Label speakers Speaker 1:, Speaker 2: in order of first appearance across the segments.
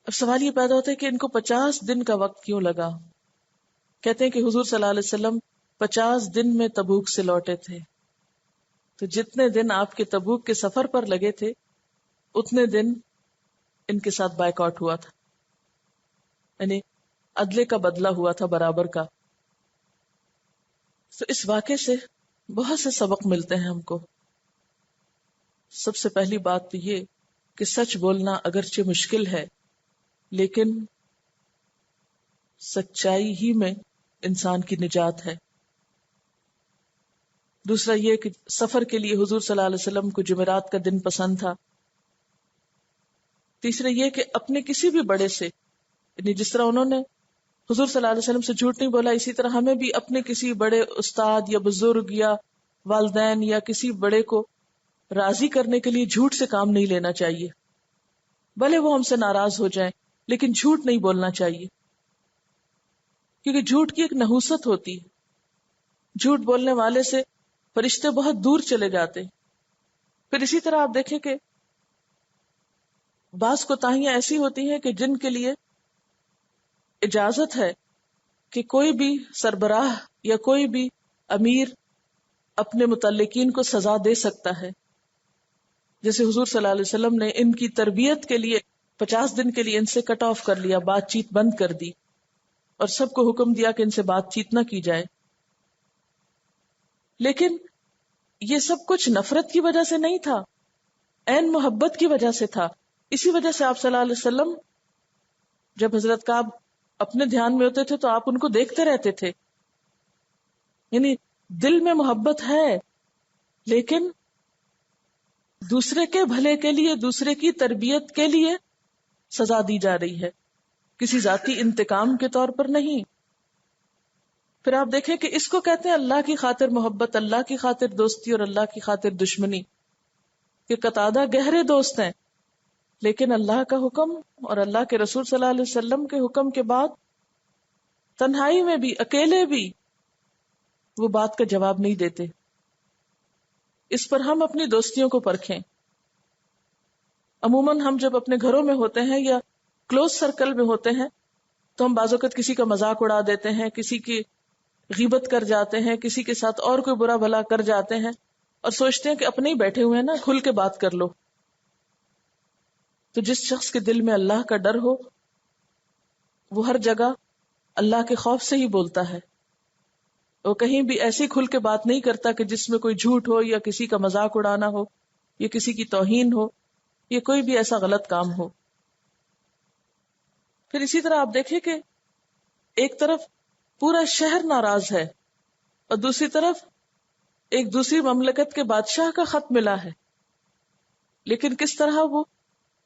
Speaker 1: اب سوال یہ پیدا ہوتا ہے کہ ان کو 50 دن کا وقت کیوں لگا؟ کہتے ہیں کہ حضور صلی اللہ علیہ وسلم 50 دن میں تبوک سے لوٹے تھے، تو جتنے دن آپ کے تبوک کے سفر پر لگے تھے اتنے دن ان کے ساتھ بائیکاٹ ہوا تھا، یعنی عدلے کا بدلہ ہوا تھا برابر کا. تو اس واقعے سے بہت سے سبق ملتے ہیں ہم کو. سب سے پہلی بات تو یہ کہ سچ بولنا اگرچہ مشکل ہے لیکن سچائی ہی میں انسان کی نجات ہے. دوسرا یہ کہ سفر کے لیے حضور صلی اللہ علیہ وسلم کو جمعرات کا دن پسند تھا. تیسرا یہ کہ اپنے کسی بھی بڑے سے، یعنی جس طرح انہوں نے حضور صلی اللہ علیہ وسلم سے جھوٹ نہیں بولا، اسی طرح ہمیں بھی اپنے کسی بڑے استاد یا بزرگ یا والدین یا کسی بڑے کو راضی کرنے کے لیے جھوٹ سے کام نہیں لینا چاہیے. بھلے وہ ہم سے ناراض ہو جائیں لیکن جھوٹ نہیں بولنا چاہیے، کیونکہ جھوٹ کی ایک نحوست ہوتی ہے. جھوٹ بولنے والے سے فرشتے بہت دور چلے جاتے. پھر اسی طرح آپ دیکھیں کہ بعض کوتاہیاں ایسی ہوتی ہیں کہ جن کے لیے اجازت ہے کہ کوئی بھی سربراہ یا کوئی بھی امیر اپنے متعلقین کو سزا دے سکتا ہے. جیسے حضور صلی اللہ علیہ وسلم نے ان کی تربیت کے لیے 50 دن کے لیے ان سے کٹ آف کر لیا، بات چیت بند کر دی اور سب کو حکم دیا کہ ان سے بات چیت نہ کی جائے. لیکن یہ سب کچھ نفرت کی وجہ سے نہیں تھا، عین محبت کی وجہ سے تھا. اسی وجہ سے آپ صلی اللہ علیہ وسلم جب حضرت کعب اپنے دھیان میں ہوتے تھے تو آپ ان کو دیکھتے رہتے تھے. یعنی دل میں محبت ہے لیکن دوسرے کے بھلے کے لیے، دوسرے کی تربیت کے لیے سزا دی جا رہی ہے، کسی ذاتی انتقام کے طور پر نہیں. پھر آپ دیکھیں کہ اس کو کہتے ہیں اللہ کی خاطر محبت، اللہ کی خاطر دوستی اور اللہ کی خاطر دشمنی. کہ قتادہ گہرے دوست ہیں لیکن اللہ کا حکم اور اللہ کے رسول صلی اللہ علیہ وسلم کے حکم کے بعد تنہائی میں بھی، اکیلے بھی وہ بات کا جواب نہیں دیتے. اس پر ہم اپنی دوستیوں کو پرکھیں. عموماً ہم جب اپنے گھروں میں ہوتے ہیں یا کلوز سرکل میں ہوتے ہیں تو ہم بعض اوقات کسی کا مذاق اڑا دیتے ہیں، کسی کی غیبت کر جاتے ہیں، کسی کے ساتھ اور کوئی برا بھلا کر جاتے ہیں اور سوچتے ہیں کہ اپنے ہی بیٹھے ہوئے ہیں نا، کھل کے بات کر لو. تو جس شخص کے دل میں اللہ کا ڈر ہو وہ ہر جگہ اللہ کے خوف سے ہی بولتا ہے. وہ کہیں بھی ایسی کھل کے بات نہیں کرتا کہ جس میں کوئی جھوٹ ہو یا کسی کا مذاق اڑانا ہو یا کسی کی توہین ہو یا کوئی بھی ایسا غلط کام ہو. پھر اسی طرح آپ دیکھیں کہ ایک طرف پورا شہر ناراض ہے اور دوسری طرف ایک دوسری مملکت کے بادشاہ کا خط ملا ہے، لیکن کس طرح وہ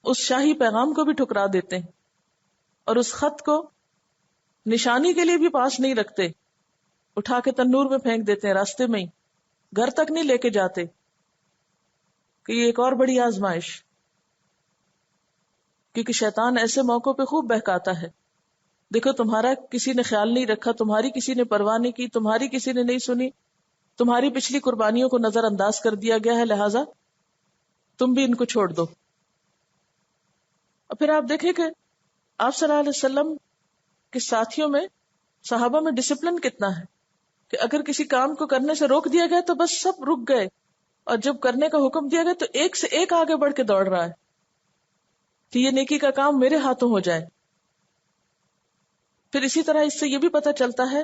Speaker 1: اس شاہی پیغام کو بھی ٹھکرا دیتے ہیں اور اس خط کو نشانی کے لیے بھی پاس نہیں رکھتے، اٹھا کے تنور میں پھینک دیتے ہیں، راستے میں ہی، گھر تک نہیں لے کے جاتے. کہ یہ ایک اور بڑی آزمائش، کیونکہ شیطان ایسے موقعوں پہ خوب بہکاتا ہے. دیکھو تمہارا کسی نے خیال نہیں رکھا، تمہاری کسی نے پرواہ نہیں کی، تمہاری کسی نے نہیں سنی، تمہاری پچھلی قربانیوں کو نظر انداز کر دیا گیا ہے، لہٰذا تم بھی ان کو چھوڑ دو. اور پھر آپ دیکھیں کہ آپ صلی اللہ علیہ وسلم کے ساتھیوں میں، صحابہ میں ڈسپلن کتنا ہے کہ اگر کسی کام کو کرنے سے روک دیا گیا تو بس سب رک گئے، اور جب کرنے کا حکم دیا گیا تو ایک سے ایک آگے بڑھ کے دوڑ رہا ہے کہ یہ نیکی کا کام میرے ہاتھوں ہو جائے. پھر اسی طرح اس سے یہ بھی پتہ چلتا ہے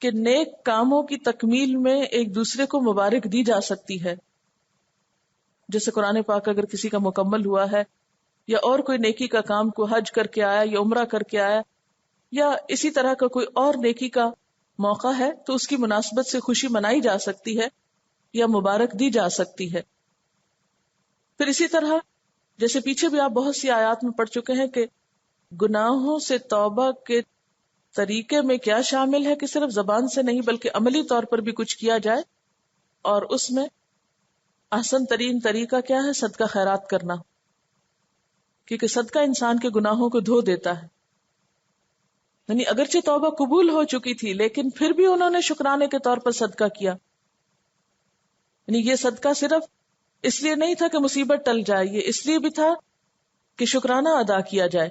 Speaker 1: کہ نیک کاموں کی تکمیل میں ایک دوسرے کو مبارک دی جا سکتی ہے. جیسے قرآن پاک اگر کسی کا مکمل ہوا ہے یا اور کوئی نیکی کا کام، کو حج کر کے آیا یا عمرہ کر کے آیا یا اسی طرح کا کوئی اور نیکی کا موقع ہے تو اس کی مناسبت سے خوشی منائی جا سکتی ہے یا مبارک دی جا سکتی ہے. پھر اسی طرح جیسے پیچھے بھی آپ بہت سی آیات میں پڑھ چکے ہیں کہ گناہوں سے توبہ کے طریقے میں کیا شامل ہے کہ صرف زبان سے نہیں بلکہ عملی طور پر بھی کچھ کیا جائے، اور اس میں احسن ترین طریقہ کیا ہے؟ صدقہ خیرات کرنا، کیونکہ صدقہ انسان کے گناہوں کو دھو دیتا ہے. یعنی اگرچہ توبہ قبول ہو چکی تھی لیکن پھر بھی انہوں نے شکرانے کے طور پر صدقہ کیا. یعنی یہ صدقہ صرف اس لیے نہیں تھا کہ مصیبت ٹل جائے، یہ اس لیے بھی تھا کہ شکرانہ ادا کیا جائے.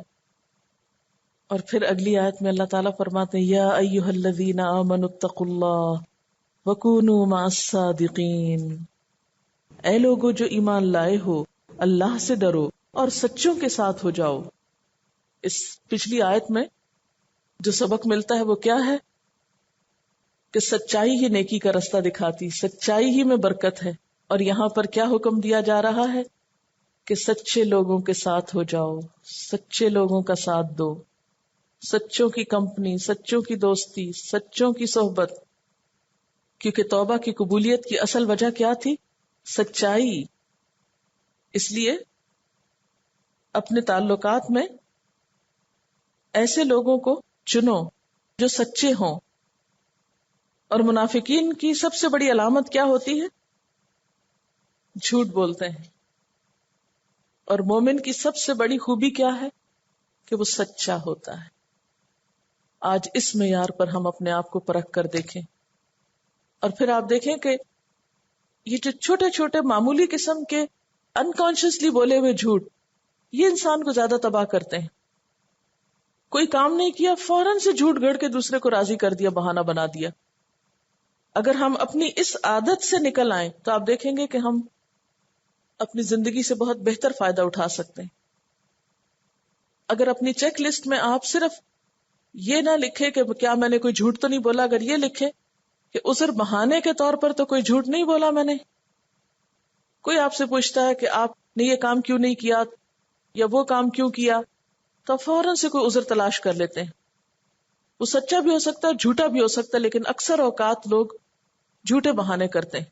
Speaker 1: اور پھر اگلی آیت میں اللہ تعالیٰ فرماتے ہیں یا ایھا الذین آمنوا اتقوا اللہ وکونوا مع الصادقین، اے لوگو جو ایمان لائے ہو اللہ سے ڈرو اور سچوں کے ساتھ ہو جاؤ۔ اس پچھلی آیت میں جو سبق ملتا ہے وہ کیا ہے کہ سچائی ہی نیکی کا رستہ دکھاتی، سچائی ہی میں برکت ہے، اور یہاں پر کیا حکم دیا جا رہا ہے کہ سچے لوگوں کے ساتھ ہو جاؤ، سچے لوگوں کا ساتھ دو، سچوں کی کمپنی، سچوں کی دوستی، سچوں کی صحبت، کیونکہ توبہ کی قبولیت کی اصل وجہ کیا تھی؟ سچائی۔ اس لیے اپنے تعلقات میں ایسے لوگوں کو چنو جو سچے ہوں، اور منافقین کی سب سے بڑی علامت کیا ہوتی ہے؟ جھوٹ بولتے ہیں، اور مومن کی سب سے بڑی خوبی کیا ہے؟ کہ وہ سچا ہوتا ہے۔ آج اس معیار پر ہم اپنے آپ کو پرکھ کر دیکھیں، اور پھر آپ دیکھیں کہ یہ جو چھوٹے چھوٹے معمولی قسم کے انکانشیسلی بولے ہوئے جھوٹ، یہ انسان کو زیادہ تباہ کرتے ہیں۔ کوئی کام نہیں کیا، فوراً سے جھوٹ گھڑ کے دوسرے کو راضی کر دیا، بہانہ بنا دیا۔ اگر ہم اپنی اس عادت سے نکل آئیں تو آپ دیکھیں گے کہ ہم اپنی زندگی سے بہت بہتر فائدہ اٹھا سکتے ہیں۔ اگر اپنی چیک لسٹ میں آپ صرف یہ نہ لکھے کہ کیا میں نے کوئی جھوٹ تو نہیں بولا، اگر یہ لکھے کہ عذر بہانے کے طور پر تو کوئی جھوٹ نہیں بولا میں نے۔ کوئی آپ سے پوچھتا ہے کہ آپ نے یہ کام کیوں نہیں کیا یا وہ کام کیوں کیا، تو فوراً سے کوئی عذر تلاش کر لیتے ہیں۔ وہ سچا بھی ہو سکتا ہے، جھوٹا بھی ہو سکتا ہے، لیکن اکثر اوقات لوگ جھوٹے بہانے کرتے ہیں۔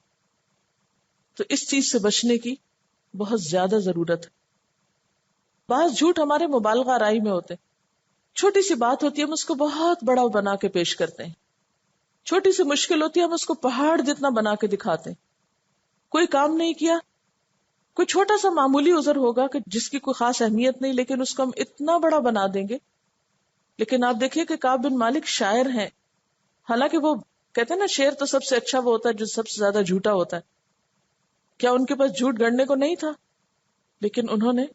Speaker 1: تو اس چیز سے بچنے کی بہت زیادہ ضرورت ہے۔ بعض جھوٹ ہمارے مبالغہ آرائی میں ہوتے ہیں، چھوٹی سی بات ہوتی ہے ہم اس کو بہت بڑا بنا کے پیش کرتے ہیں، چھوٹی سی مشکل ہوتی ہے ہم اس کو پہاڑ جتنا بنا کے دکھاتے ہیں۔ کوئی کام نہیں کیا، کوئی چھوٹا سا معمولی عذر ہوگا کہ جس کی کوئی خاص اہمیت نہیں، لیکن اس کو ہم اتنا بڑا بنا دیں گے۔ لیکن آپ دیکھیے کہ کعب بن مالک شاعر ہیں، حالانکہ وہ کہتے ہیں نا شعر تو سب سے اچھا وہ ہوتا ہے جو سب سے زیادہ جھوٹا ہوتا ہے۔ کیا ان کے پاس جھوٹ گڑنے کو نہیں تھا؟ لیکن انہوں نے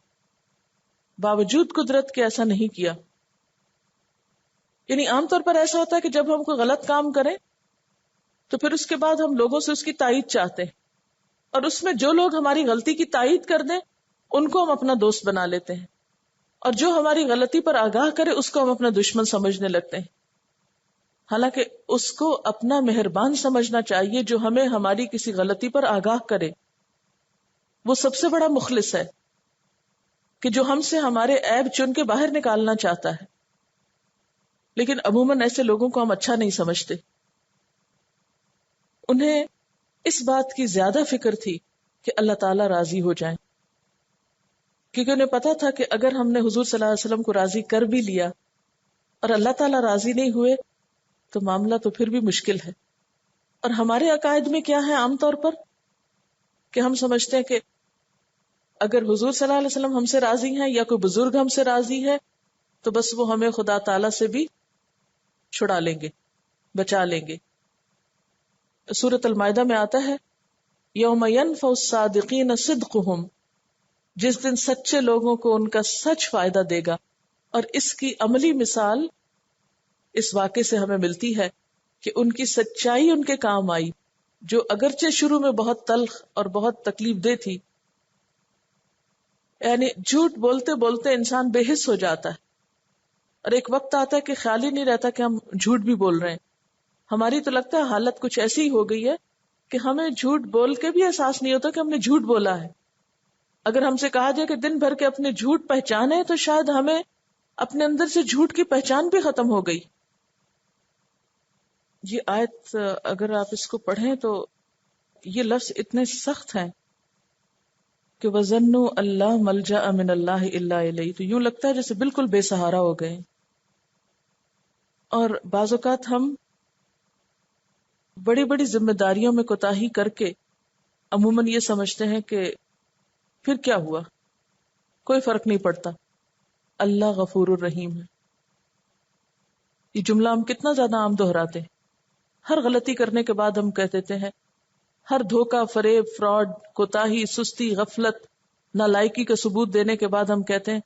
Speaker 1: باوجود قدرت کے ایسا نہیں کیا۔ یعنی عام طور پر ایسا ہوتا ہے کہ جب ہم کوئی غلط کام کریں تو پھر اس کے بعد ہم لوگوں سے اس کی تائید چاہتے ہیں، اور اس میں جو لوگ ہماری غلطی کی تائید کر دیں ان کو ہم اپنا دوست بنا لیتے ہیں، اور جو ہماری غلطی پر آگاہ کرے اس کو ہم اپنا دشمن سمجھنے لگتے ہیں۔ حالانکہ اس کو اپنا مہربان سمجھنا چاہیے جو ہمیں ہماری کسی غلطی پر آگاہ کرے، وہ سب سے بڑا مخلص ہے کہ جو ہم سے ہمارے عیب چن کے باہر نکالنا چاہتا ہے۔ لیکن عموماً ایسے لوگوں کو ہم اچھا نہیں سمجھتے۔ انہیں اس بات کی زیادہ فکر تھی کہ اللہ تعالیٰ راضی ہو جائیں، کیونکہ انہیں پتا تھا کہ اگر ہم نے حضور صلی اللہ علیہ وسلم کو راضی کر بھی لیا اور اللہ تعالیٰ راضی نہیں ہوئے تو معاملہ تو پھر بھی مشکل ہے۔ اور ہمارے عقائد میں کیا ہے عام طور پر کہ ہم سمجھتے ہیں کہ اگر حضور صلی اللہ علیہ وسلم ہم سے راضی ہیں یا کوئی بزرگ ہم سے راضی ہے تو بس وہ ہمیں خدا تعالیٰ سے بھی چھڑا لیں گے، بچا لیں گے۔ سورۃ المائدہ میں آتا ہے یوم ینفع الصادقین صدقہم، جس دن سچے لوگوں کو ان کا سچ فائدہ دے گا۔ اور اس کی عملی مثال اس واقعے سے ہمیں ملتی ہے کہ ان کی سچائی ان کے کام آئی، جو اگرچہ شروع میں بہت تلخ اور بہت تکلیف دہ تھی۔ یعنی جھوٹ بولتے بولتے انسان بے حس ہو جاتا ہے، اور ایک وقت آتا ہے کہ خیال ہی نہیں رہتا کہ ہم جھوٹ بھی بول رہے ہیں۔ ہماری تو لگتا ہے حالت کچھ ایسی ہی ہو گئی ہے کہ ہمیں جھوٹ بول کے بھی احساس نہیں ہوتا کہ ہم نے جھوٹ بولا ہے۔ اگر ہم سے کہا جائے کہ دن بھر کے اپنے جھوٹ پہچانے تو شاید ہمیں اپنے اندر سے جھوٹ کی پہچان بھی ختم ہو گئی۔ یہ آیت اگر آپ اس کو پڑھیں تو یہ لفظ اتنے سخت ہیں کہ وَظَنُّوا أَن لَّا مَلْجَأَ مِنَ اللَّهِ إِلَّا إِلَيْهِ، تو یوں لگتا ہے جیسے بالکل بے سہارا ہو گئے۔ اور بعض اوقات ہم بڑی بڑی ذمہ داریوں میں کوتاہی کر کے عموماً یہ سمجھتے ہیں کہ پھر کیا ہوا، کوئی فرق نہیں پڑتا، اللہ غفور الرحیم ہے۔ یہ جملہ ہم کتنا زیادہ عام دہراتے ہیں۔ ہر غلطی کرنے کے بعد ہم کہہ دیتے ہیں، ہر دھوکہ، فریب، فراڈ، کوتاہی، سستی، غفلت، نالائکی کا ثبوت دینے کے بعد ہم کہتے ہیں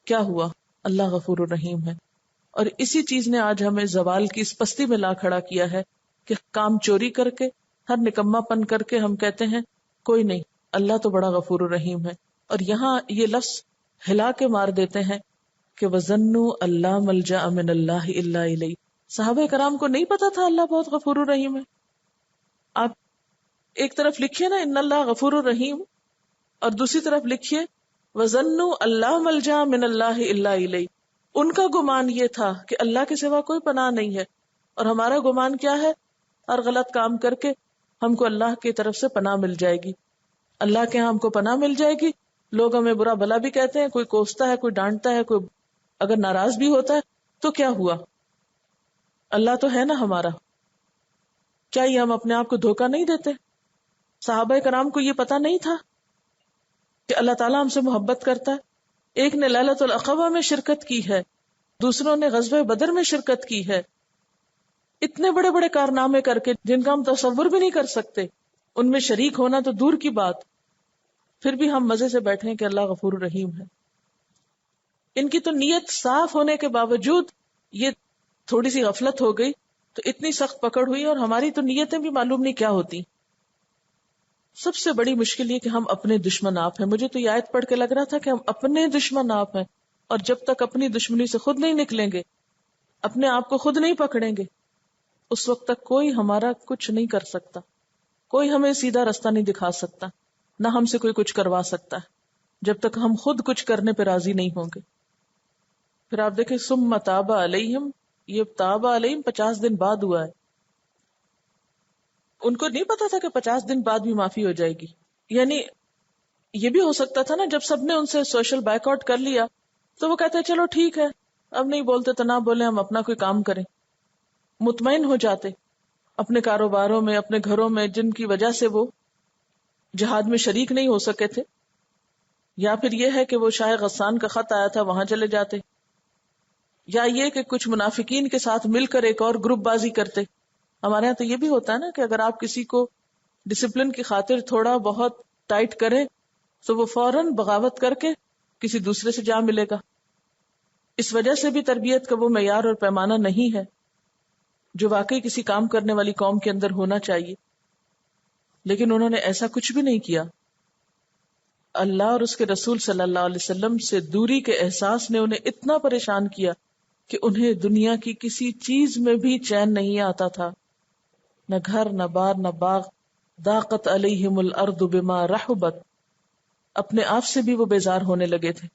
Speaker 1: کیا ہوا، اللہ غفور الرحیم ہے۔ اور اسی چیز نے آج ہمیں زوال کی اس پستی میں لا کھڑا کیا ہے کہ کام چوری کر کے، ہر نکما پن کر کے ہم کہتے ہیں کوئی نہیں، اللہ تو بڑا غفور الرحیم ہے. اور یہاں یہ لفظ ہلا کے مار دیتے ہیں کہ وَظَنُّوا أَلَّا مَلْجَأَ مِنَ اللَّهِ إِلَّا إِلَيْهِ. صحابہ کرام کو نہیں پتا تھا اللہ بہت غفور الرحیم ہے. آپ ایک طرف لکھیے نا ان اللہ غفور الرحیم، اور دوسری طرف لکھیے وَظَنُّوا أَلَّا مَلْجَأَ مِنَ اللَّهِ إِلَّا إِلَيْهِ. ان کا گمان یہ تھا کہ اللہ کے سوا کوئی پناہ نہیں ہے، اور ہمارا گمان کیا ہے؟ ہر غلط کام کر کے ہم کو اللہ کی طرف سے پناہ مل جائے گی، اللہ کے ہاں ہم کو پناہ مل جائے گی. لوگ ہمیں برا بھلا بھی کہتے ہیں، کوئی کوستا ہے، کوئی ڈانٹتا ہے، کوئی اگر ناراض بھی ہوتا ہے تو کیا ہوا، اللہ تو ہے نا ہمارا. کیا یہ ہم اپنے آپ کو دھوکہ نہیں دیتے؟ صحابہ کرام کو یہ پتا نہیں تھا کہ اللہ تعالیٰ ہم سے محبت کرتا ہے؟ ایک نے لیلۃ العقبہ میں شرکت کی ہے، دوسروں نے غزوہ بدر میں شرکت کی ہے، اتنے بڑے بڑے کارنامے کر کے جن کا ہم تصور بھی نہیں کر سکتے، ان میں شریک ہونا تو دور کی بات. پھر بھی ہم مزے سے بیٹھے ہیں کہ اللہ غفور الرحیم ہے. ان کی تو نیت صاف ہونے کے باوجود یہ تھوڑی سی غفلت ہو گئی تو اتنی سخت پکڑ ہوئی، اور ہماری تو نیتیں بھی معلوم نہیں کیا ہوتی. سب سے بڑی مشکل یہ کہ ہم اپنے دشمن آپ ہیں. مجھے تو یہ آیت پڑھ کے لگ رہا تھا کہ ہم اپنے دشمن آپ ہیں، اور جب تک اپنی دشمنی سے خود نہیں نکلیں گے، اپنے آپ کو خود نہیں پکڑیں گے، اس وقت تک کوئی ہمارا کچھ نہیں کر سکتا، کوئی ہمیں سیدھا رستہ نہیں دکھا سکتا، نہ ہم سے کوئی کچھ کروا سکتا ہے جب تک ہم خود کچھ کرنے پہ راضی نہیں ہوں گے. پھر آپ دیکھیں ثم تاب علیہم، یہ تاب علیہم 50 دن بعد ہوا ہے. ان کو نہیں پتا تھا کہ 50 دن بعد بھی معافی ہو جائے گی. یعنی یہ بھی ہو سکتا تھا نا جب سب نے ان سے سوشل بائیک آؤٹ کر لیا تو وہ کہتے چلو ٹھیک ہے، اب نہیں بولتے تو نہ بولیں، ہم اپنا کوئی کام کریں، مطمئن ہو جاتے اپنے کاروباروں میں، اپنے گھروں میں، جن کی وجہ سے وہ جہاد میں شریک نہیں ہو سکے تھے. یا پھر یہ ہے کہ وہ شاہ غسان کا خط آیا تھا وہاں چلے جاتے، یا یہ کہ کچھ منافقین کے ساتھ مل کر ایک اور گروپ بازی کرتے. ہمارے یہاں تو یہ بھی ہوتا ہے نا کہ اگر آپ کسی کو ڈسپلن کی خاطر تھوڑا بہت ٹائٹ کریں تو وہ فوراً بغاوت کر کے کسی دوسرے سے جا ملے گا. اس وجہ سے بھی تربیت کا وہ معیار اور پیمانہ نہیں ہے جو واقعی کسی کام کرنے والی قوم کے اندر ہونا چاہیے. لیکن انہوں نے ایسا کچھ بھی نہیں کیا. اللہ اور اس کے رسول صلی اللہ علیہ وسلم سے دوری کے احساس نے انہیں اتنا پریشان کیا کہ انہیں دنیا کی کسی چیز میں بھی چین نہیں آتا تھا، نہ گھر، نہ بار، نہ باغ. ضاقت علیہم الارض بما رحبت، اپنے آپ سے بھی وہ بیزار ہونے لگے تھے.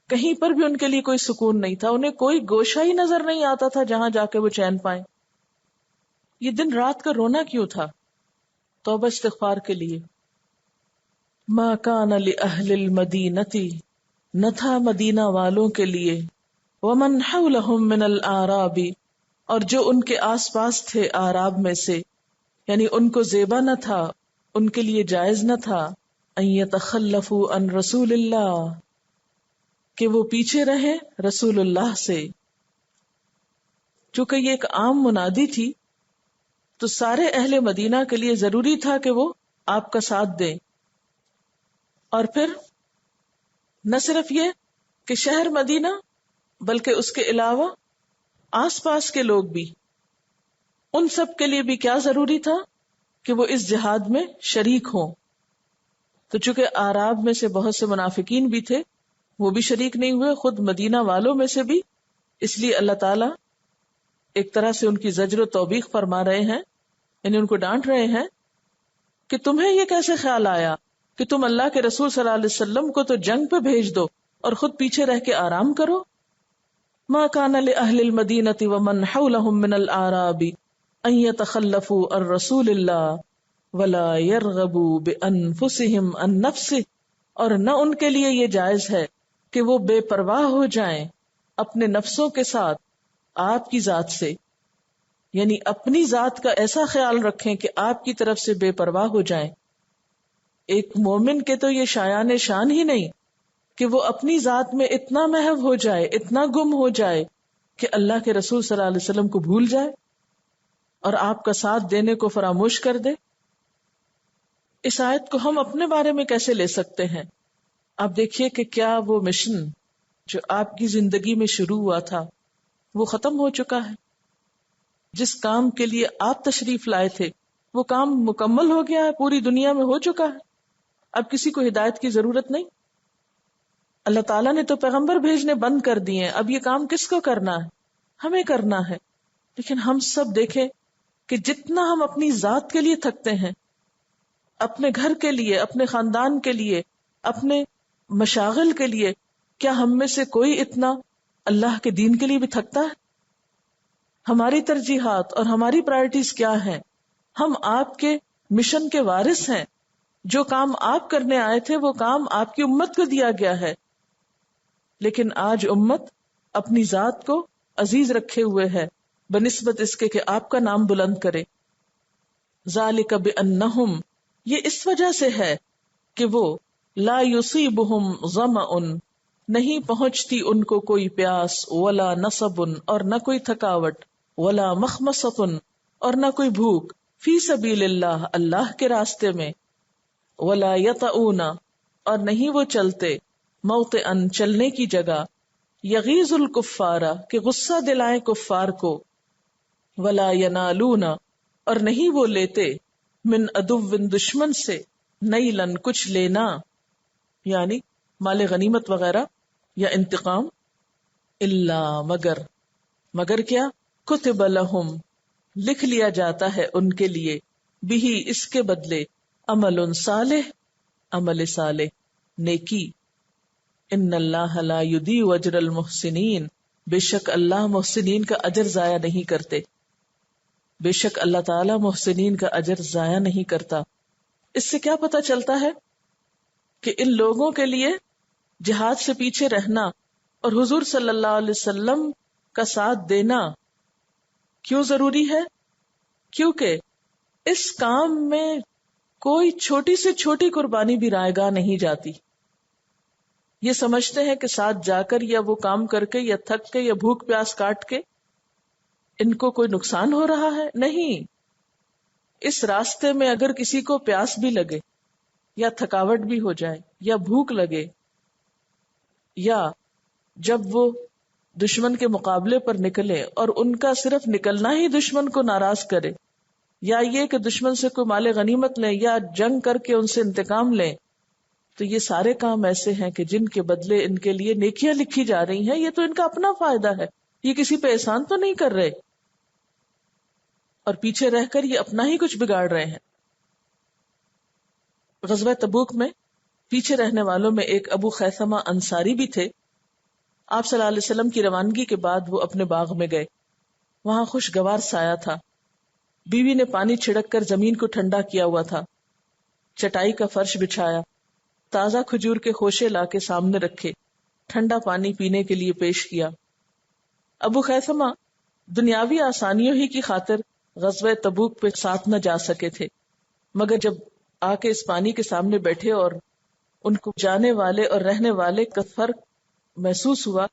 Speaker 1: کہیں پر بھی ان کے لیے کوئی سکون نہیں تھا، انہیں کوئی گوشہ ہی نظر نہیں آتا تھا جہاں جا کے وہ چین پائیں. یہ دن رات کا رونا کیوں تھا؟ توبہ استغفار کے لیے. ما کان لأہل المدینۃ، نہ تھا مدینہ والوں کے لیے، ومن حولہم من الاعراب، اور جو ان کے آس پاس تھے اعراب میں سے، یعنی ان کو زیبا نہ تھا، ان کے لیے جائز نہ تھا ان یتخلفوا عن رسول اللہ، کہ وہ پیچھے رہیں رسول اللہ سے. چونکہ یہ ایک عام منادی تھی تو سارے اہل مدینہ کے لیے ضروری تھا کہ وہ آپ کا ساتھ دیں. اور پھر نہ صرف یہ کہ شہر مدینہ بلکہ اس کے علاوہ آس پاس کے لوگ بھی، ان سب کے لیے بھی کیا ضروری تھا کہ وہ اس جہاد میں شریک ہوں. تو چونکہ اعراب میں سے بہت سے منافقین بھی تھے، وہ بھی شریک نہیں ہوئے، خود مدینہ والوں میں سے بھی. اس لیے اللہ تعالیٰ ایک طرح سے ان کی زجر و توبیخ فرما رہے ہیں، یعنی ان کو ڈانٹ رہے ہیں کہ تمہیں یہ کیسے خیال آیا کہ تم اللہ کے رسول صلی اللہ علیہ وسلم کو تو جنگ پہ بھیج دو اور خود پیچھے رہ کے آرام کرو. ما کان لأہل المدینۃ ومن حولہم من الاعراب ان یتخلفوا عن رسول اللہ ولا یرغبوا بانفسہم عن نفسہ، اور نہ ان کے لیے یہ جائز ہے کہ وہ بے پرواہ ہو جائیں اپنے نفسوں کے ساتھ آپ کی ذات سے، یعنی اپنی ذات کا ایسا خیال رکھیں کہ آپ کی طرف سے بے پرواہ ہو جائیں. ایک مومن کے تو یہ شایان شان ہی نہیں کہ وہ اپنی ذات میں اتنا محو ہو جائے، اتنا گم ہو جائے کہ اللہ کے رسول صلی اللہ علیہ وسلم کو بھول جائے اور آپ کا ساتھ دینے کو فراموش کر دے. اس آیت کو ہم اپنے بارے میں کیسے لے سکتے ہیں؟ آپ دیکھیے کہ کیا وہ مشن جو آپ کی زندگی میں شروع ہوا تھا وہ ختم ہو چکا ہے. جس کام کے لیے آپ تشریف لائے تھے وہ کام مکمل ہو گیا ہے، پوری دنیا میں ہو چکا ہے. اب کسی کو ہدایت کی ضرورت نہیں. اللہ تعالیٰ نے تو پیغمبر بھیجنے بند کر دیے ہیں. اب یہ کام کس کو کرنا ہے؟ ہمیں کرنا ہے. لیکن ہم سب دیکھیں کہ جتنا ہم اپنی ذات کے لیے تھکتے ہیں، اپنے گھر کے لیے، اپنے خاندان کے لیے، اپنے مشاغل کے لیے، کیا ہم میں سے کوئی اتنا اللہ کے دین کے لیے بھی تھکتا ہے؟ ہماری ترجیحات اور ہماری پرائرٹیز کیا ہیں؟ ہم آپ کے مشن کے وارث ہیں. جو کام آپ کرنے آئے تھے وہ کام آپ کی امت کو دیا گیا ہے. لیکن آج امت اپنی ذات کو عزیز رکھے ہوئے ہے بنسبت اس کے کہ آپ کا نام بلند کرے. ذالک بانہم، یہ اس وجہ سے ہے کہ وہ لا یصیبہم ظمأ، نہیں پہنچتی ان کو کوئی پیاس، ولا نصب، اور نہ کوئی تھکاوٹ، ولا مخمصۃ، اور نہ کوئی بھوک، فی سبیل اللہ، اللہ کے راستے میں، ولا یطؤون، اور نہیں وہ چلتے، موطئن، چلنے کی جگہ، یغیظ الکفار، کہ غصہ دلائیں کفار کو، ولا ینالون، اور نہیں وہ لیتے، من عدو، دشمن سے، نیلن، کچھ لینا، یعنی مال غنیمت وغیرہ یا انتقام، الا، مگر کیا، کتب لہم، لکھ لیا جاتا ہے ان کے لیے، بھی، اس کے بدلے، عمل صالح، عمل صالح، نیکی. ان اللہ لا یضیع اجر المحسنین، بے شک اللہ محسنین کا اجر ضائع نہیں کرتے. بے شک اللہ تعالی محسنین کا اجر ضائع نہیں کرتا. اس سے کیا پتہ چلتا ہے کہ ان لوگوں کے لیے جہاد سے پیچھے رہنا اور حضور صلی اللہ علیہ وسلم کا ساتھ دینا کیوں ضروری ہے؟ کیونکہ اس کام میں کوئی چھوٹی سے چھوٹی قربانی بھی رائے گاہ نہیں جاتی. یہ سمجھتے ہیں کہ ساتھ جا کر یا وہ کام کر کے یا تھک کے یا بھوک پیاس کاٹ کے ان کو کوئی نقصان ہو رہا ہے. نہیں، اس راستے میں اگر کسی کو پیاس بھی لگے یا تھکاوٹ بھی ہو جائے یا بھوک لگے، یا جب وہ دشمن کے مقابلے پر نکلے اور ان کا صرف نکلنا ہی دشمن کو ناراض کرے، یا یہ کہ دشمن سے کوئی مال غنیمت لیں یا جنگ کر کے ان سے انتقام لیں، تو یہ سارے کام ایسے ہیں کہ جن کے بدلے ان کے لیے نیکیاں لکھی جا رہی ہیں. یہ تو ان کا اپنا فائدہ ہے، یہ کسی پہ احسان تو نہیں کر رہے، اور پیچھے رہ کر یہ اپنا ہی کچھ بگاڑ رہے ہیں. غزوہ تبوک میں پیچھے رہنے والوں میں ایک ابو خیثمہ انصاری بھی تھے. آپ صلی اللہ علیہ وسلم کی روانگی کے بعد وہ اپنے باغ میں گئے. وہاں خوشگوار سایہ تھا. بیوی نے پانی چھڑک کر زمین کو ٹھنڈا کیا ہوا تھا. چٹائی کا فرش بچھایا، تازہ کھجور کے خوشے لا کے سامنے رکھے، ٹھنڈا پانی پینے کے لیے پیش کیا. ابو خیثمہ دنیاوی آسانیوں ہی کی خاطر غزوہ تبوک پہ ساتھ نہ جا سکے تھے، مگر جب آ کے اس پانی کے سامنے بیٹھے اور ان کو جانے والے اور رہنے والے کا فرق محسوس ہوا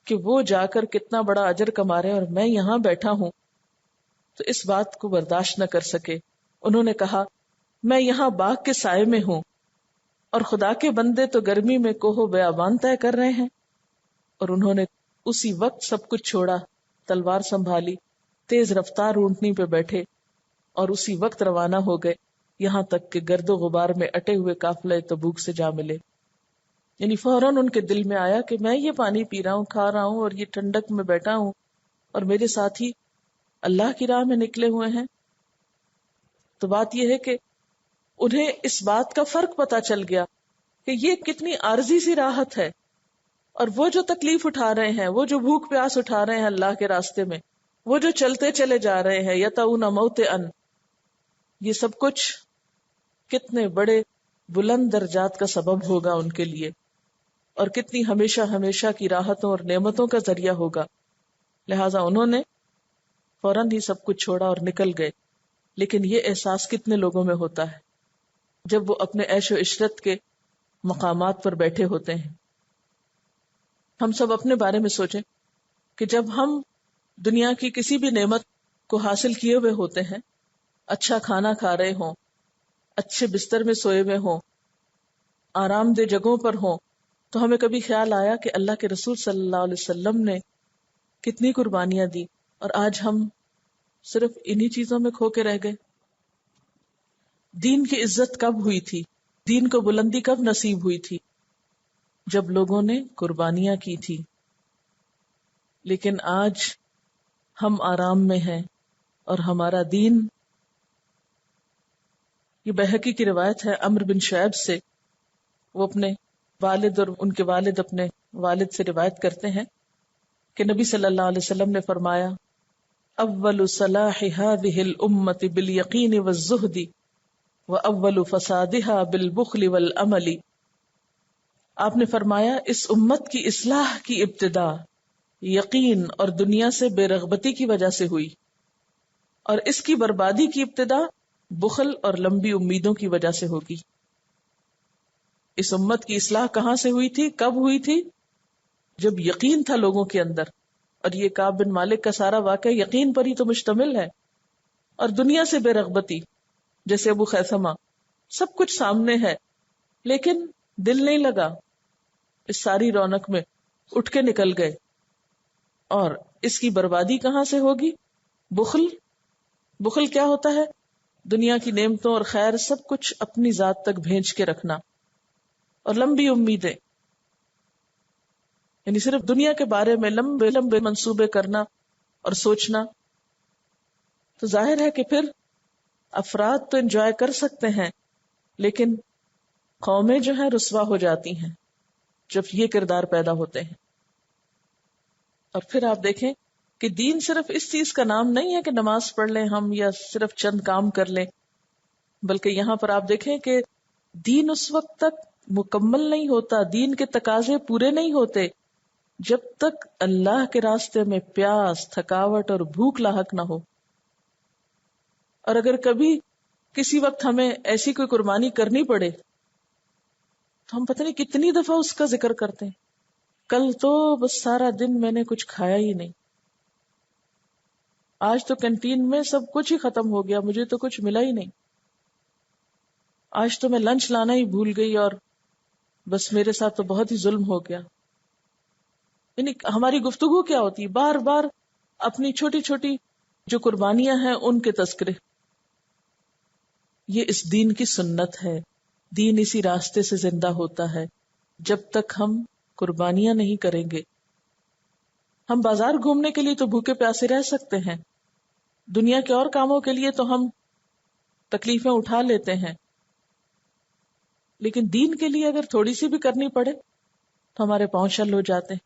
Speaker 1: کہ وہ جا کر کتنا بڑا اجر کما رہے اور میں یہاں بیٹھا ہوں، تو اس بات کو برداشت نہ کر سکے. انہوں نے کہا، میں یہاں باغ کے سائے میں ہوں اور خدا کے بندے تو گرمی میں کوہ بیابان طے کر رہے ہیں. اور انہوں نے اسی وقت سب کچھ چھوڑا، تلوار سنبھالی، تیز رفتار اونٹنی پہ بیٹھے اور اسی وقت روانہ ہو گئے، یہاں تک کہ گرد و غبار میں اٹے ہوئے قافلہ تبوک سے جا ملے. یعنی فوراً ان کے دل میں آیا کہ میں یہ پانی پی رہا ہوں، کھا رہا ہوں اور یہ ٹھنڈک میں بیٹھا ہوں، اور میرے ساتھی اللہ کی راہ میں نکلے ہوئے ہیں. تو بات یہ ہے کہ انہیں اس بات کا فرق پتا چل گیا کہ یہ کتنی عارضی سی راحت ہے، اور وہ جو تکلیف اٹھا رہے ہیں، وہ جو بھوک پیاس اٹھا رہے ہیں اللہ کے راستے میں، وہ جو چلتے چلے جا رہے ہیں یتعون موطئا، یہ سب کچھ کتنے بڑے بلند درجات کا سبب ہوگا ان کے لیے، اور کتنی ہمیشہ ہمیشہ کی راحتوں اور نعمتوں کا ذریعہ ہوگا. لہٰذا انہوں نے فوراً ہی سب کچھ چھوڑا اور نکل گئے. لیکن یہ احساس کتنے لوگوں میں ہوتا ہے جب وہ اپنے عیش و عشرت کے مقامات پر بیٹھے ہوتے ہیں. ہم سب اپنے بارے میں سوچیں کہ جب ہم دنیا کی کسی بھی نعمت کو حاصل کیے ہوئے ہوتے ہیں، اچھا کھانا کھا رہے ہوں، اچھے بستر میں سوئے ہوئے ہوں، آرام دہ جگہوں پر ہوں، تو ہمیں کبھی خیال آیا کہ اللہ کے رسول صلی اللہ علیہ وسلم نے کتنی قربانیاں دی، اور آج ہم صرف انہی چیزوں میں کھو کے رہ گئے. دین کی عزت کب ہوئی تھی، دین کو بلندی کب نصیب ہوئی تھی؟ جب لوگوں نے قربانیاں کی تھی. لیکن آج ہم آرام میں ہیں اور ہمارا دین، یہ بہقی کی روایت ہے عمرو بن شعیب سے، وہ اپنے والد اور ان کے والد اپنے والد سے روایت کرتے ہیں کہ نبی صلی اللہ علیہ وسلم نے فرمایا اول صلاح هذه الامة بالیقین والزہد واول فسادها بالبخل والعمل. آپ نے فرمایا اس امت کی اصلاح کی ابتدا یقین اور دنیا سے بے رغبتی کی وجہ سے ہوئی، اور اس کی بربادی کی ابتدا بخل اور لمبی امیدوں کی وجہ سے ہوگی. اس امت کی اصلاح کہاں سے ہوئی تھی، کب ہوئی تھی؟ جب یقین تھا لوگوں کے اندر. اور یہ کعب بن مالک کا سارا واقعہ یقین پر ہی تو مشتمل ہے. اور دنیا سے بے رغبتی، جیسے ابو خیثمہ، سب کچھ سامنے ہے لیکن دل نہیں لگا اس ساری رونق میں، اٹھ کے نکل گئے. اور اس کی بربادی کہاں سے ہوگی؟ بخل. بخل کیا ہوتا ہے؟ دنیا کی نعمتوں اور خیر سب کچھ اپنی ذات تک بھینچ کے رکھنا. اور لمبی امیدیں، یعنی صرف دنیا کے بارے میں لمبے لمبے منصوبے کرنا اور سوچنا. تو ظاہر ہے کہ پھر افراد تو انجوائے کر سکتے ہیں لیکن قومیں جو ہیں رسوا ہو جاتی ہیں جب یہ کردار پیدا ہوتے ہیں. اور پھر آپ دیکھیں کہ دین صرف اس چیز کا نام نہیں ہے کہ نماز پڑھ لیں ہم یا صرف چند کام کر لیں، بلکہ یہاں پر آپ دیکھیں کہ دین اس وقت تک مکمل نہیں ہوتا، دین کے تقاضے پورے نہیں ہوتے جب تک اللہ کے راستے میں پیاس، تھکاوٹ اور بھوک لاحق نہ ہو. اور اگر کبھی کسی وقت ہمیں ایسی کوئی قربانی کرنی پڑے تو ہم پتہ نہیں کتنی دفعہ اس کا ذکر کرتے ہیں، کل تو بس سارا دن میں نے کچھ کھایا ہی نہیں، آج تو کینٹین میں سب کچھ ہی ختم ہو گیا، مجھے تو کچھ ملا ہی نہیں، آج تو میں لنچ لانا ہی بھول گئی اور بس میرے ساتھ تو بہت ہی ظلم ہو گیا. یعنی ہماری گفتگو کیا ہوتی ہے؟ بار بار اپنی چھوٹی چھوٹی جو قربانیاں ہیں ان کے تذکرے. یہ اس دین کی سنت ہے، دین اسی راستے سے زندہ ہوتا ہے جب تک ہم قربانیاں نہیں کریں گے. ہم بازار گھومنے کے لیے تو بھوکے پیاسے رہ سکتے ہیں، دنیا کے اور کاموں کے لیے تو ہم تکلیفیں اٹھا لیتے ہیں، لیکن دین کے لیے اگر تھوڑی سی بھی کرنی پڑے تو ہمارے پاؤں شل ہو جاتے ہیں.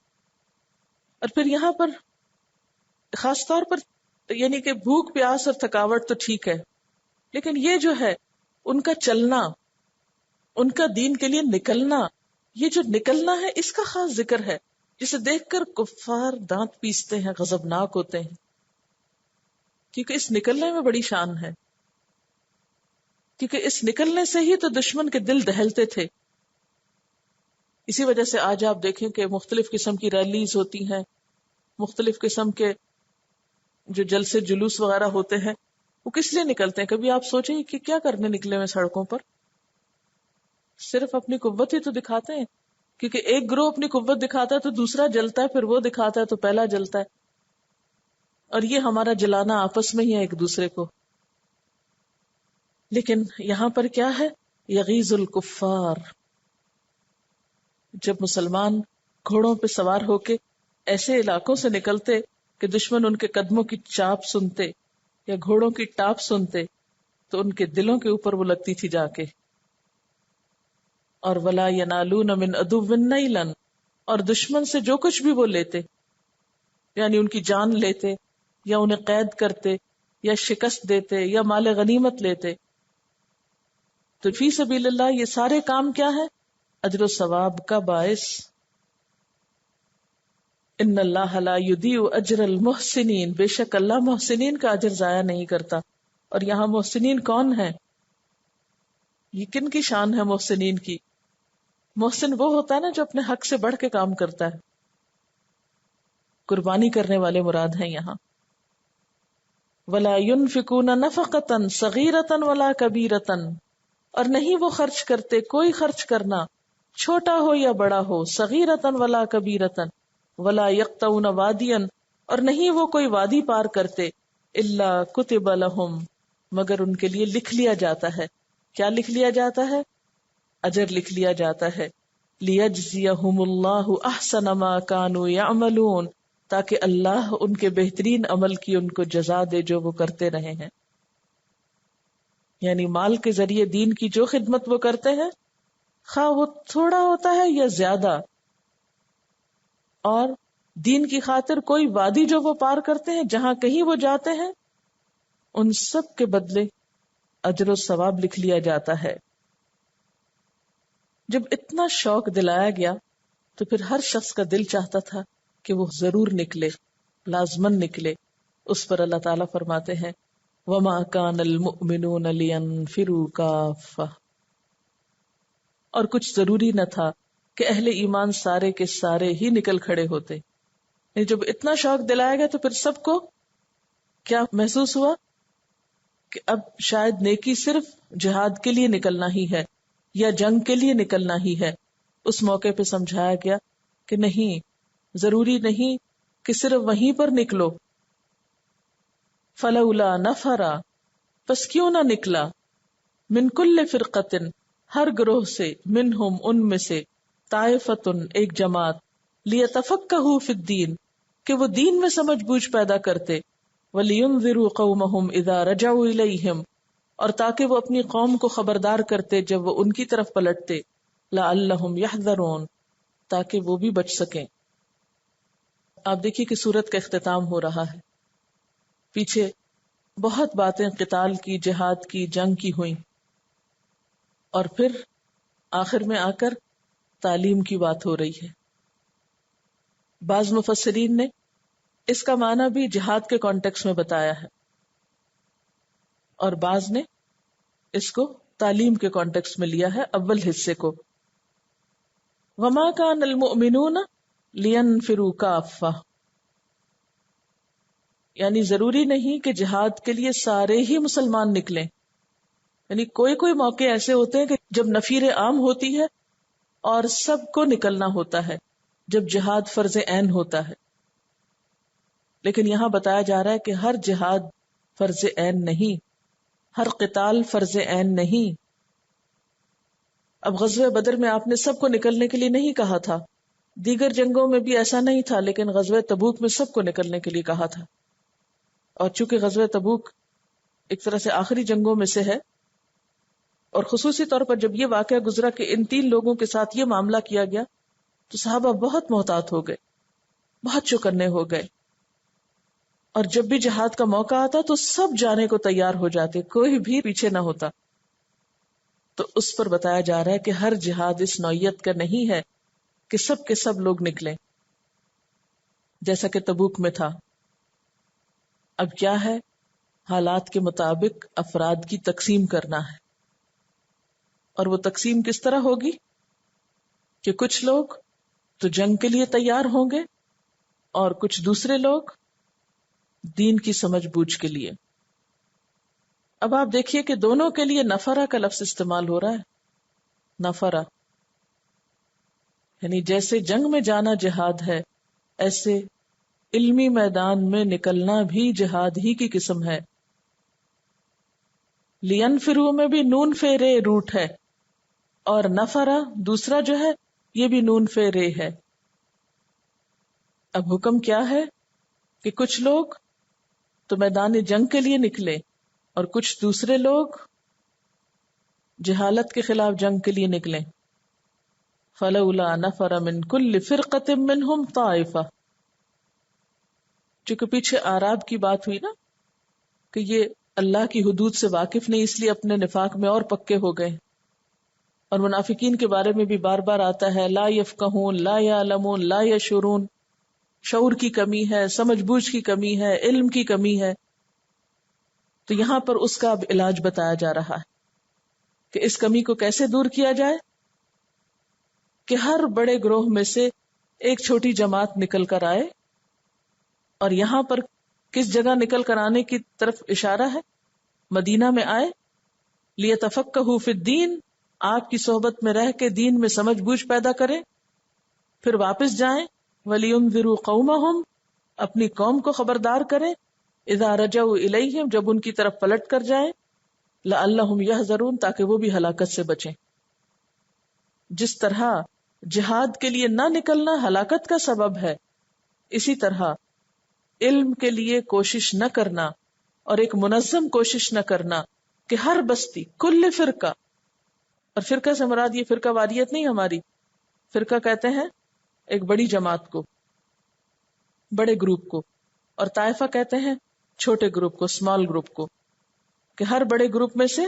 Speaker 1: اور پھر یہاں پر خاص طور پر یعنی کہ بھوک پیاس اور تھکاوٹ تو ٹھیک ہے، لیکن یہ جو ہے ان کا چلنا، ان کا دین کے لیے نکلنا، یہ جو نکلنا ہے اس کا خاص ذکر ہے، جسے دیکھ کر کفار دانت پیستے ہیں، غضبناک ہوتے ہیں، کیونکہ اس نکلنے میں بڑی شان ہے، کیونکہ اس نکلنے سے ہی تو دشمن کے دل دہلتے تھے. اسی وجہ سے آج آپ دیکھیں کہ مختلف قسم کی ریلیز ہوتی ہیں، مختلف قسم کے جو جلسے جلوس وغیرہ ہوتے ہیں، وہ کس لیے نکلتے ہیں؟ کبھی آپ سوچیں کہ کیا کرنے نکلے ہوئے سڑکوں پر؟ صرف اپنی قوت ہی تو دکھاتے ہیں، کیونکہ ایک گروہ اپنی قوت دکھاتا ہے تو دوسرا جلتا ہے، پھر وہ دکھاتا ہے تو پہلا جلتا ہے، اور یہ ہمارا جلانا آپس میں ہی ہے ایک دوسرے کو. لیکن یہاں پر کیا ہے؟ یغیظ الکفار. جب مسلمان گھوڑوں پہ سوار ہو کے ایسے علاقوں سے نکلتے کہ دشمن ان کے قدموں کی چاپ سنتے یا گھوڑوں کی ٹاپ سنتے تو ان کے دلوں کے اوپر وہ لگتی تھی جا کے. اور ولا ینالون من عدو نیلا، اور دشمن سے جو کچھ بھی وہ لیتے، یعنی ان کی جان لیتے یا انہیں قید کرتے یا شکست دیتے یا مال غنیمت لیتے. تو فی سبیل اللہ یہ سارے کام کیا ہے؟ اجر و ثواب کا باعث. ان اللہ لا یضیع اجر المحسنین، بے شک اللہ محسنین کا اجر ضائع نہیں کرتا. اور یہاں محسنین کون ہیں؟ یہ کن کی شان ہے محسنین کی؟ محسن وہ ہوتا ہے نا جو اپنے حق سے بڑھ کے کام کرتا ہے. قربانی کرنے والے مراد ہیں یہاں. ولا ينفقون نفقۃ صغیرۃ ولا کبیرۃ، اور نہیں وہ خرچ کرتے کوئی خرچ کرنا چھوٹا ہو یا بڑا ہو، صغیرۃ ولا کبیرۃ، ولا یقطعون وادیا، اور نہیں وہ کوئی وادی پار کرتے الا کتب لہم مگر ان کے لیے لکھ لیا جاتا ہے. کیا لکھ لیا جاتا ہے؟ اجر لکھ لیا جاتا ہے. لیجزیہم اللہ احسن ما کانوا یعملون تاکہ اللہ ان کے بہترین عمل کی ان کو جزا دے جو وہ کرتے رہے ہیں. یعنی مال کے ذریعے دین کی جو خدمت وہ کرتے ہیں خواہ وہ تھوڑا ہوتا ہے یا زیادہ، اور دین کی خاطر کوئی وادی جو وہ پار کرتے ہیں، جہاں کہیں وہ جاتے ہیں، ان سب کے بدلے اجر و ثواب لکھ لیا جاتا ہے. جب اتنا شوق دلایا گیا تو پھر ہر شخص کا دل چاہتا تھا کہ وہ ضرور نکلے، لازمن نکلے. اس پر اللہ تعالیٰ فرماتے ہیں وَمَا كَانَ الْمُؤْمِنُونَ لِيَنْفِرُوا كَافَّةً، اور کچھ ضروری نہ تھا کہ اہل ایمان سارے کے سارے ہی نکل کھڑے ہوتے. جب اتنا شوق دلایا گیا تو پھر سب کو کیا محسوس ہوا کہ اب شاید نیکی صرف جہاد کے لیے نکلنا ہی ہے یا جنگ کے لیے نکلنا ہی ہے. اس موقع پہ سمجھایا گیا کہ نہیں، ضروری نہیں کہ صرف وہیں پر نکلو. فلولا نفرا، پس کیوں نہ نکلا، من کل فرقتن، ہر گروہ سے، منہم ان میں سے، طائفتن ایک جماعت، لیتفقہوا فی الدین کہ وہ دین میں سمجھ بوجھ پیدا کرتے، ولینذروا قومہم اذا رجعوا الیہم اور تاکہ وہ اپنی قوم کو خبردار کرتے جب وہ ان کی طرف پلٹتے، لعلہم یحذرون تاکہ وہ بھی بچ سکیں. آپ دیکھیے کہ سورت کا اختتام ہو رہا ہے. پیچھے بہت باتیں قتال کی، جہاد کی، جنگ کی ہوئیں، اور پھر آخر میں آ کر تعلیم کی بات ہو رہی ہے. بعض مفسرین نے اس کا معنی بھی جہاد کے کانٹیکس میں بتایا ہے، اور بعض نے اس کو تعلیم کے کانٹیکس میں لیا ہے اول حصے کو. وَمَا كَانَ الْمُؤْمِنُونَ لِيَنْفِرُوا كَافَّةً، یعنی ضروری نہیں کہ جہاد کے لیے سارے ہی مسلمان نکلیں. یعنی کوئی کوئی موقع ایسے ہوتے ہیں کہ جب نفیر عام ہوتی ہے اور سب کو نکلنا ہوتا ہے، جب جہاد فرض عین ہوتا ہے. لیکن یہاں بتایا جا رہا ہے کہ ہر جہاد فرض عین نہیں، ہر قتال فرض عین نہیں. اب غزوہ بدر میں آپ نے سب کو نکلنے کے لیے نہیں کہا تھا، دیگر جنگوں میں بھی ایسا نہیں تھا، لیکن غزوہ تبوک میں سب کو نکلنے کے لیے کہا تھا. اور چونکہ غزوہ تبوک ایک طرح سے آخری جنگوں میں سے ہے، اور خصوصی طور پر جب یہ واقعہ گزرا کہ ان 3 لوگوں کے ساتھ یہ معاملہ کیا گیا تو صحابہ بہت محتاط ہو گئے، بہت چوکنے ہو گئے. اور جب بھی جہاد کا موقع آتا تو سب جانے کو تیار ہو جاتے، کوئی بھی پیچھے نہ ہوتا. تو اس پر بتایا جا رہا ہے کہ ہر جہاد اس نوعیت کا نہیں ہے کہ سب کے سب لوگ نکلیں جیسا کہ تبوک میں تھا. اب کیا ہے، حالات کے مطابق افراد کی تقسیم کرنا ہے. اور وہ تقسیم کس طرح ہوگی کہ کچھ لوگ تو جنگ کے لیے تیار ہوں گے اور کچھ دوسرے لوگ دین کی سمجھ بوجھ کے لیے. اب آپ دیکھیے کہ دونوں کے لیے نفرہ کا لفظ استعمال ہو رہا ہے. نفرہ یعنی جیسے جنگ میں جانا جہاد ہے، ایسے علمی میدان میں نکلنا بھی جہاد ہی کی قسم ہے. لینفروا میں بھی نون فے رے روٹ ہے، اور نفرہ دوسرا جو ہے یہ بھی نون فے رے ہے. اب حکم کیا ہے کہ کچھ لوگ تو میدان جنگ کے لیے نکلے اور کچھ دوسرے لوگ جہالت کے خلاف جنگ کے لیے نکلیں. فلولا نفر من کل فرقۃ منہم طائفہ، چونکہ پیچھے اعراب کی بات ہوئی نا کہ یہ اللہ کی حدود سے واقف نہیں، اس لیے اپنے نفاق میں اور پکے ہو گئے. اور منافقین کے بارے میں بھی بار بار آتا ہے لا یفقہون، لا یعلمون، لا یشعرون. شعور کی کمی ہے، سمجھ بوجھ کی کمی ہے، علم کی کمی ہے. تو یہاں پر اس کا اب علاج بتایا جا رہا ہے کہ اس کمی کو کیسے دور کیا جائے، کہ ہر بڑے گروہ میں سے ایک چھوٹی جماعت نکل کر آئے. اور یہاں پر کس جگہ نکل کر آنے کی طرف اشارہ ہے؟ مدینہ میں آئے، لیتفقہوا فی الدین، آپ کی صحبت میں رہ کے دین میں سمجھ بوجھ پیدا کریں، پھر واپس جائیں، ولینذروا قومہم، اپنی قوم کو خبردار کریں، اذا رجعوا الیہم، جب ان کی طرف پلٹ کر جائیں، لعلہم یحذرون، تاکہ وہ بھی ہلاکت سے بچیں۔ جس طرح جہاد کے لیے نہ نکلنا ہلاکت کا سبب ہے، اسی طرح علم کے لیے کوشش نہ کرنا اور ایک منظم کوشش نہ کرنا کہ ہر بستی، کل فرقہ، اور فرقہ سے مراد یہ فرقہ واریت نہیں ہماری، فرقہ کہتے ہیں ایک بڑی جماعت کو، بڑے گروپ کو، اور طائفہ کہتے ہیں چھوٹے گروپ کو، اسمال گروپ کو، کہ ہر بڑے گروپ میں سے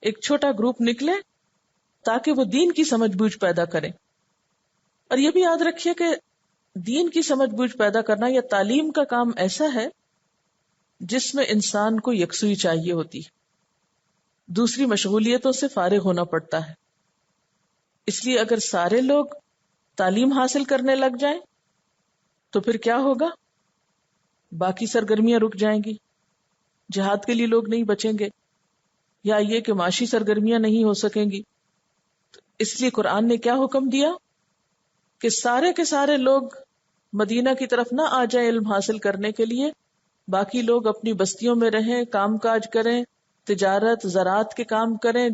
Speaker 1: ایک چھوٹا گروپ نکلے تاکہ وہ دین کی سمجھ بوجھ پیدا کرے۔ اور یہ بھی یاد رکھیے کہ دین کی سمجھ بوجھ پیدا کرنا یا تعلیم کا کام ایسا ہے جس میں انسان کو یکسوئی چاہیے ہوتی ہے، دوسری مشغولیتوں سے فارغ ہونا پڑتا ہے۔ اس لیے اگر سارے لوگ تعلیم حاصل کرنے لگ جائیں تو پھر کیا ہوگا؟ باقی سرگرمیاں رک جائیں گی، جہاد کے لیے لوگ نہیں بچیں گے، یا یہ کہ معاشی سرگرمیاں نہیں ہو سکیں گی۔ اس لیے قرآن نے کیا حکم دیا کہ سارے کے سارے لوگ مدینہ کی طرف نہ آ جائیں علم حاصل کرنے کے لیے، باقی لوگ اپنی بستیوں میں رہیں، کام کاج کریں، تجارت زراعت کے کام کریں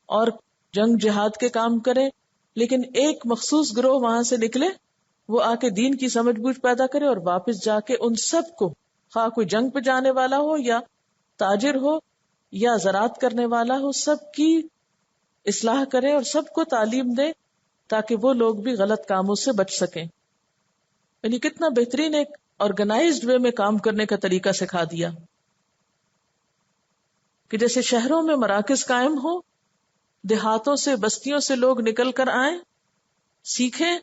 Speaker 1: اور جنگ جہاد کے کام کریں، لیکن ایک مخصوص گروہ وہاں سے نکلے، وہ آ کے دین کی سمجھ بوجھ پیدا کرے اور واپس جا کے ان سب کو، خواہ کوئی جنگ پہ جانے والا ہو یا تاجر ہو یا زراعت کرنے والا ہو، سب کی اصلاح کرے اور سب کو تعلیم دے تاکہ وہ لوگ بھی غلط کاموں سے بچ سکیں۔ یعنی کتنا بہترین ایک آرگنائزڈ وے میں کام کرنے کا طریقہ سکھا دیا کہ جیسے شہروں میں مراکز قائم ہو، دیہاتوں سے بستیوں سے لوگ نکل کر آئیں، سیکھیں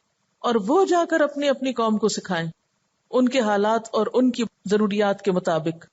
Speaker 1: اور وہ جا کر اپنی اپنی قوم کو سکھائیں ان کے حالات اور ان کی ضروریات کے مطابق۔